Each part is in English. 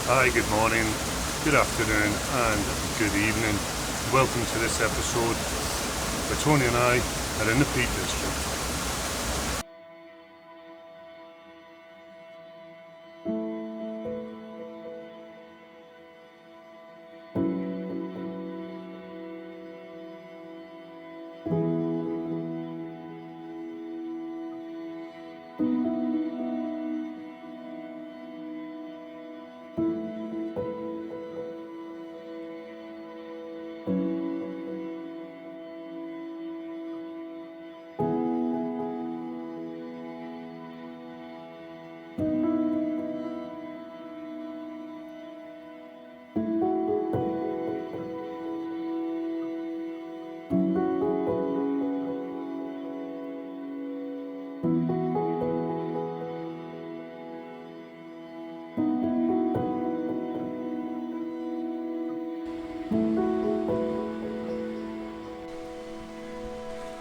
Hi, good morning, good afternoon and good evening. Welcome to this episode where Tony and I are in the Peak District.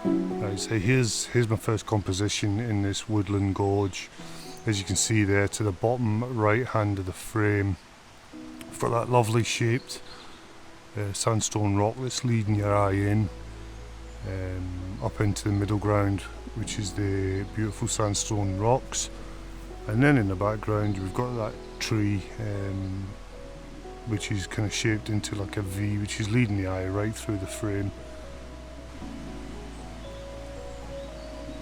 Right, so here's my first composition in this woodland gorge. As you can see there to the bottom right hand of the frame, we've got that lovely shaped sandstone rock that's leading your eye in, up into the middle ground, which is the beautiful sandstone rocks. And then in the background we've got that tree, which is kind of shaped into like a V, which is leading the eye right through the frame.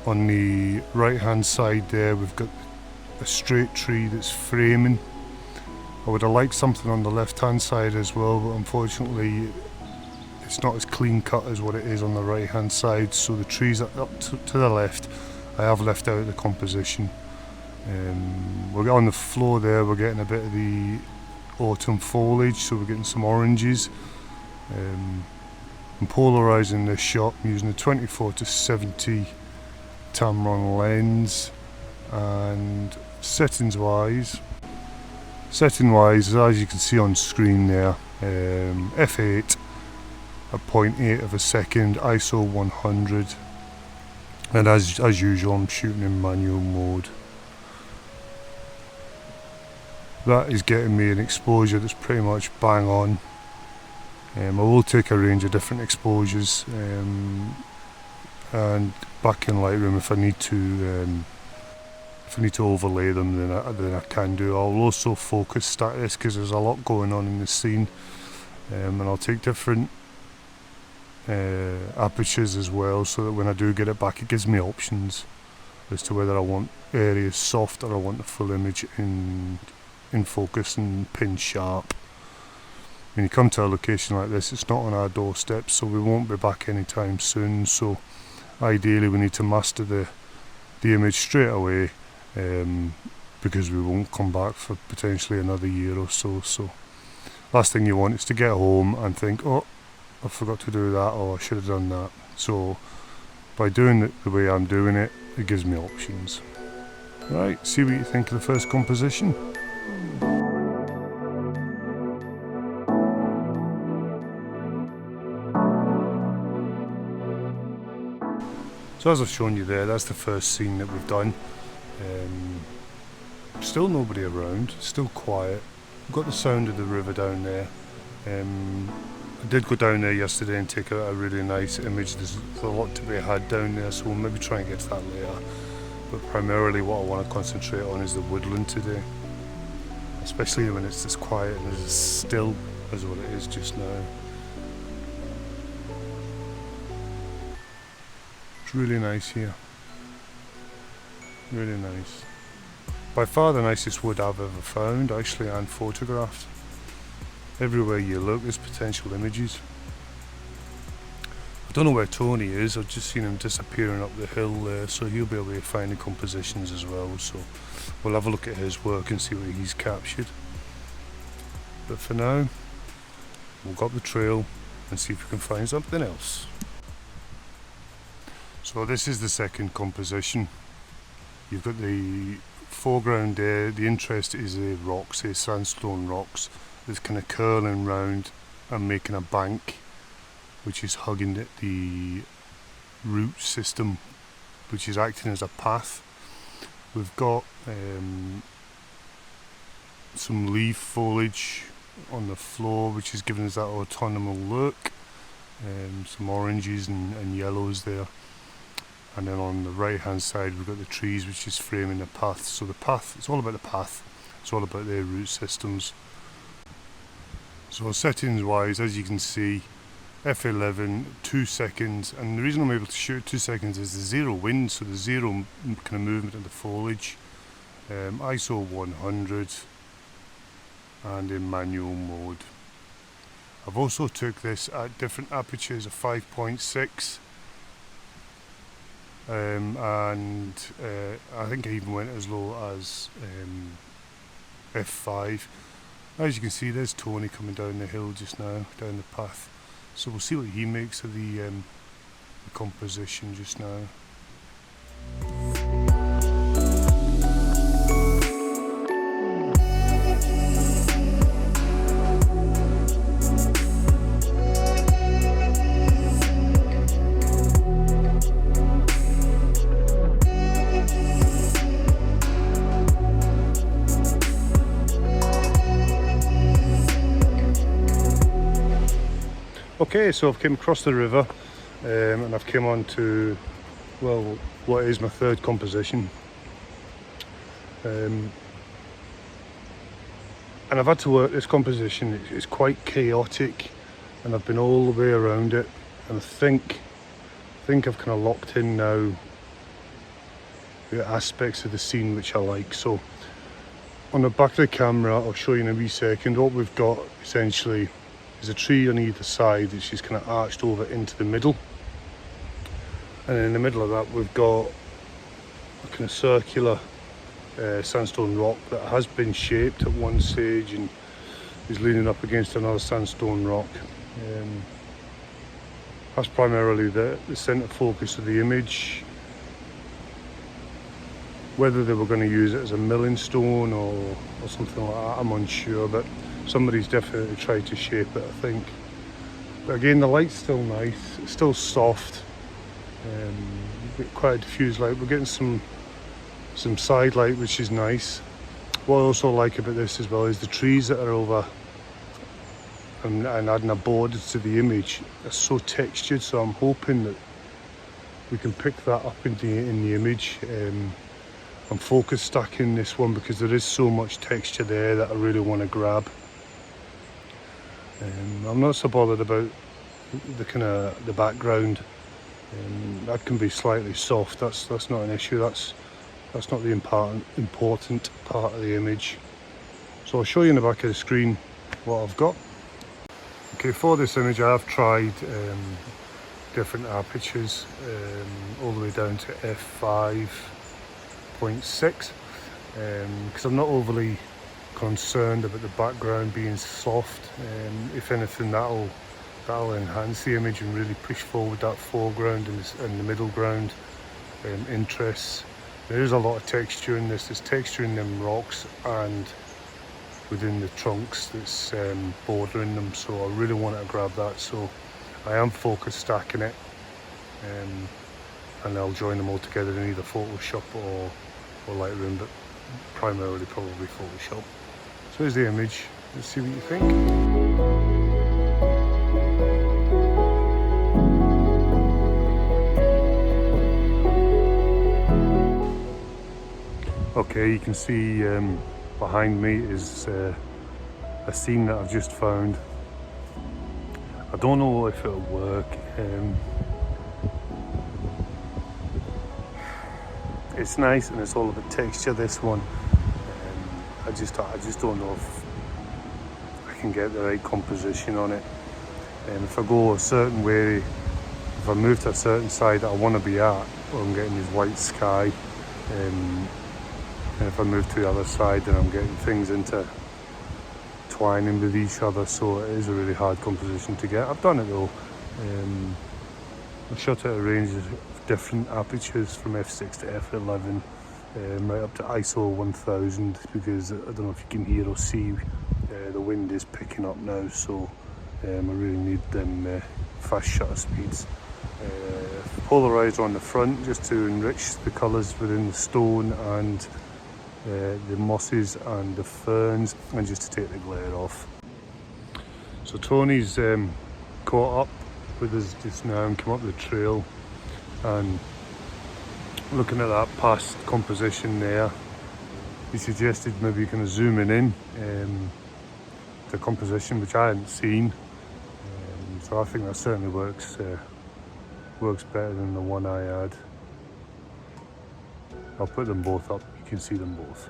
On the right hand side there we've got a straight tree that's framing. I would have liked something on the left hand side as well, but unfortunately it's not as clean cut as what it is on the right hand side, so the trees up to the left I have left out of the composition. We're on the floor there, we're getting a bit of the autumn foliage, so we're getting some oranges. I'm polarising this shot. I'm using a 24-70 Tamron lens, and setting wise, as you can see on screen there, f8 at 0.8 of a second, ISO 100, and as usual I'm shooting in manual mode. That is getting me an exposure that's pretty much bang on. I will take a range of different exposures and back in Lightroom if I need to overlay them, then I can do. I'll also focus stack this because there's a lot going on in the scene, and I'll take different apertures as well, so that when I do get it back it gives me options as to whether I want areas soft or I want the full image in focus and pin sharp. When you come to a location like this, it's not on our doorstep, so we won't be back anytime soon, so ideally we need to master the image straight away, because we won't come back for potentially another year or so. So last thing you want is to get home and think, oh, I forgot to do that, or I should have done that. So by doing it the way I'm doing it, it gives me options. Right, see what you think of the first composition. So as I've shown you there, that's the first scene that we've done. Still nobody around, still quiet. We've got the sound of the river down there. I did go down there yesterday and take a really nice image. There's a lot to be had down there, so we'll maybe try and get to that later. But primarily what I want to concentrate on is the woodland today. Especially when it's as quiet and as still as what it is just now. It's really nice here. Really nice. By far the nicest wood I've ever found, actually, and photographed. Everywhere you look there's potential images. I don't know where Tony is, I've just seen him disappearing up the hill there, so he'll be able to find the compositions as well, so we'll have a look at his work and see what he's captured. But for now, we'll go up the trail and see if we can find something else. So this is the second composition. You've got the foreground there, the interest is the rocks, the sandstone rocks, that's kind of curling round and making a bank, which is hugging the root system, which is acting as a path. We've got some leaf foliage on the floor, which is giving us that autumnal look. Some oranges and yellows there. And then on the right hand side we've got the trees, which is framing the path. So the path, it's all about the path, it's all about their root systems. So settings wise, as you can see, F11, 2 seconds, and the reason I'm able to shoot 2 seconds is the zero wind, so the zero kind of movement of the foliage. ISO 100 and in manual mode. I've also took this at different apertures of 5.6 and I think I even went as low as F5. As you can see, there's Tony coming down the hill just now, down the path. So we'll see what he makes of the composition just now. Okay, so I've come across the river and I've come on to, well, what is my third composition. And I've had to work this composition. It's quite chaotic and I've been all the way around it, and I think I've kind of locked in now the aspects of the scene which I like. So on the back of the camera, I'll show you in a wee second. What we've got essentially is a tree on either side which is kind of arched over into the middle, and in the middle of that we've got a kind of circular sandstone rock that has been shaped at one stage and is leaning up against another sandstone rock. That's primarily the centre focus of the image. Whether they were going to use it as a milling stone or something like that, I'm unsure, but somebody's definitely tried to shape it, I think. But again, the light's still nice, it's still soft, quite a diffused light. We're getting some side light, which is nice. What I also like about this as well is the trees that are over and adding a border to the image are so textured, so I'm hoping that we can pick that up in the image. I'm focus stacking this one because there is so much texture there that I really want to grab. I'm not so bothered about the background. That can be slightly soft. That's not an issue. That's not the important part of the image. So I'll show you in the back of the screen what I've got. Okay, for this image I have tried different apertures, all the way down to f5.6, because I'm not overly concerned about the background being soft. If anything, that'll enhance the image and really push forward that foreground and the middle ground interests. There is a lot of texture in this. There's texture in them rocks and within the trunks that's bordering them, so I really want to grab that. So I am focus stacking it, and I'll join them all together in either Photoshop or Lightroom, but primarily probably Photoshop. So here's the image, let's see what you think. Okay, you can see behind me is a scene that I've just found. I don't know if it'll work. It's nice and it's all about texture, this one. I just don't know if I can get the right composition on it. And if I go a certain way, if I move to a certain side that I want to be at, where I'm getting this white sky, and if I move to the other side, then I'm getting things intertwining with each other. So it is a really hard composition to get. I've done it though. I've shot at a range of different apertures from f6 to f11, right up to ISO 1000, because I don't know if you can hear or see, the wind is picking up now, so I really need them fast shutter speeds. Polarizer on the front just to enrich the colours within the stone and the mosses and the ferns, and just to take the glare off. So Tony's caught up with us just now and come up the trail, and looking at that past composition there, he suggested maybe kind of zooming in the composition, which I hadn't seen. So I think that certainly works better than the one I had. I'll put them both up, you can see them both.